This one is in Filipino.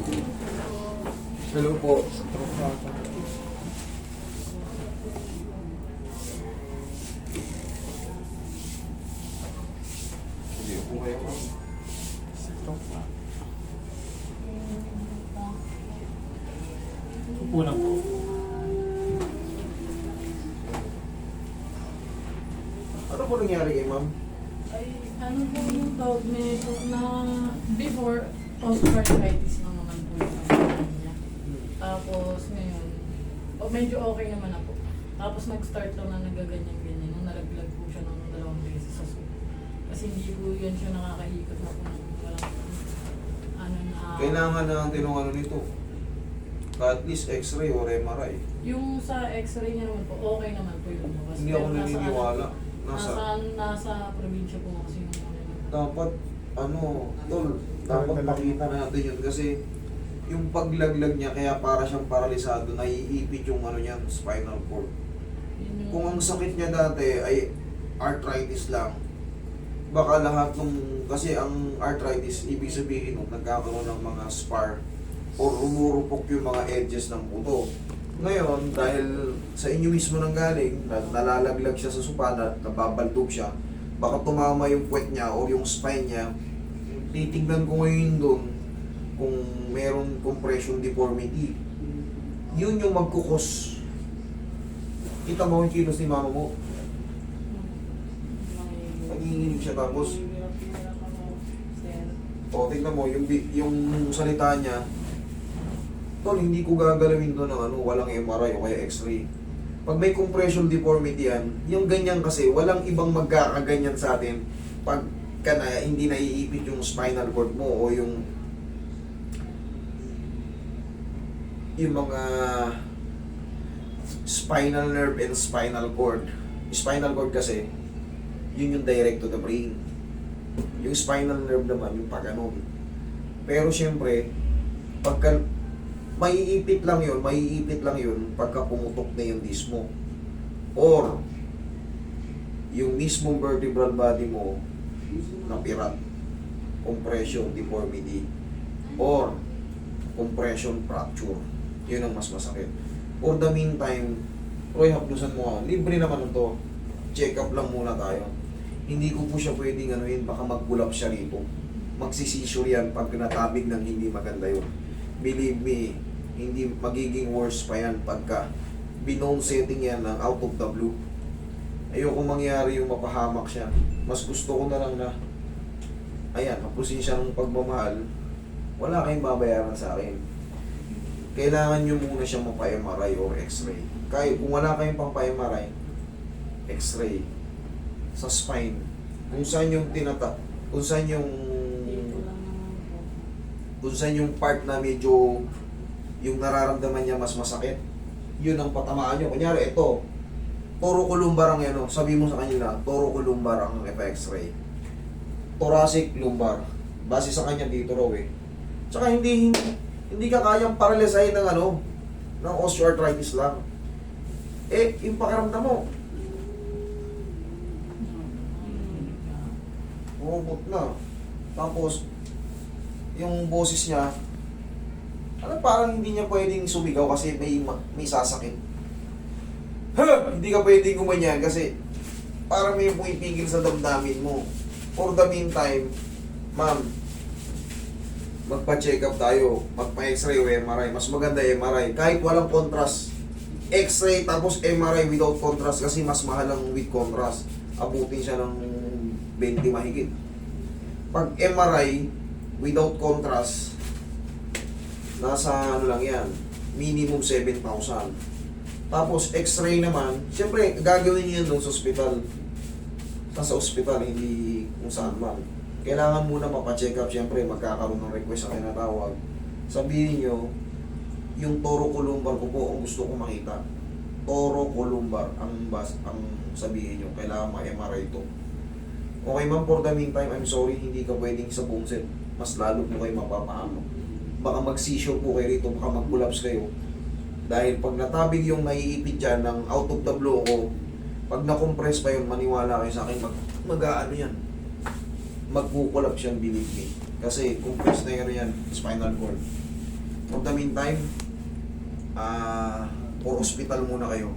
Hello po. Hindi po kayo. Upo lang po. Ano po nangyari kay ma'am? Ay, ano po yung tawag nito na before, osteoarthritis na naman po yung naman niya. Tapos ngayon, medyo okay naman na po. Tapos nag-start lang na nagaganyan-ganyan nung nalaglag po siya ng 2 beses sa soup. Kasi hindi po yan siya nakakaikot na po ng walang ano na... Kailangan na ang tinungano nito. At least x-ray or MRI. Yung sa x-ray niya naman po, okay naman po yung lumabas. Hindi ako Pero naniniwala. nasa probinsya po kasi yung Dapat, tol, dapat makita natin yun kasi yung paglaglag niya, kaya para siyang paralisado, naiipit yung niya, spinal cord. Kung ang sakit niya dati ay arthritis lang, baka lahat kasi ang arthritis, ibig sabihin nagkakaroon ng mga spar or rumurupok yung mga edges ng buto. Ngayon, dahil sa inyo mismo nang galing, nalalaglag siya sa supana, nababaldog siya, baka tumama yung puwet niya o yung spine niya. Titignan ko ngayon doon kung meron compression deformity. Yun yung magkukos. Kita mo yung kilos ni mama mo. Nanginginig siya tapos, tignan mo, yung salita niya, tol, hindi ko gagalawin doon ng walang MRI o kaya X-ray. Pag may compression deformity yan, yung ganyan kasi, walang ibang magkakaganyan sa atin pag hindi naiipit yung spinal cord mo o yung mga spinal nerve and spinal cord. Spinal cord kasi, yun yung direct to the brain. Yung spinal nerve naman, yung pag-anon. Pero syempre, pagka maiipit lang yun pagka pumutok na yung disc mo. Or, yung mismong vertebral body mo, napirat. Compression deformity. Or, compression fracture. Yun ang mas masakit. For the meantime, Roy, haplusan mo nga. Libre naman ito. Check up lang muna tayo. Hindi ko po siya pwedeng baka mag-pull-up siya rito. Magsisissure yan pag natabig ng hindi maganda yun. Believe me, hindi magiging worse pa yan pagka binone setting yan ng out of the blue. Ayoko mangyari yung mapahamak siya. Mas gusto ko na lang na hapusin siya ng pagmamahal. Wala kayong babayaran sa akin. Kailangan nyo muna siya mapa-MRI or X-ray. Kung wala kayong pang-MRI, X-ray sa spine. Kung saan yung kung saan yung part na medyo yung nararamdaman niya mas masakit, yun ang patamaan nyo. Kunyari, ito, thoracolumbar ang sabi mo sa kanila, thoracolumbar ang X-ray. Thoracic lumbar. Base sa kanya dito raw Tsaka hindi ka kayang paralisahin ng osteoarthritis lang. Yung pakiramdam mo, umubot na. Tapos, yung boses niya, parang hindi niya pwedeng sumigaw kasi may sasakit. Hindi ka pwedeng gumanyan kasi parang may pumipigil sa damdamin mo. For the meantime, ma'am, magpa-check up tayo, magpa-x-ray o MRI. Mas maganda MRI, kahit walang contrast. X-ray tapos MRI without contrast kasi mas mahal ang with contrast. Abutin siya ng 20 mahigit. Pag MRI without contrast, nasa lang yan, minimum 7,000. Tapos X-ray naman, siyempre gagawin niyo doon sa ospital. Sa ospital, hindi kung saan man. Kailangan muna mapacheck up, siyempre magkakaroon ng request ang tinatawag. Sabihin nyo, yung thoracolumbar ko po ang gusto kong makita. Thoracolumbar ang sabihin nyo, kailangan ma-MRI ito. Okay ma'am, for the meantime, I'm sorry, hindi ka pwedeng sa bone set. Mas lalo po kayo mapapahamak. Baka mag-seizure po kayo rito, baka mag-collapse kayo. Dahil pag natabig yung naiipit dyan ng out of the blue ko, pag na-compress pa yun, maniwala kayo sa akin, mag-aano yan. Mag-collapse yan, believe me. Kasi compressed na yan, spinal cord. For the meantime, for hospital muna kayo.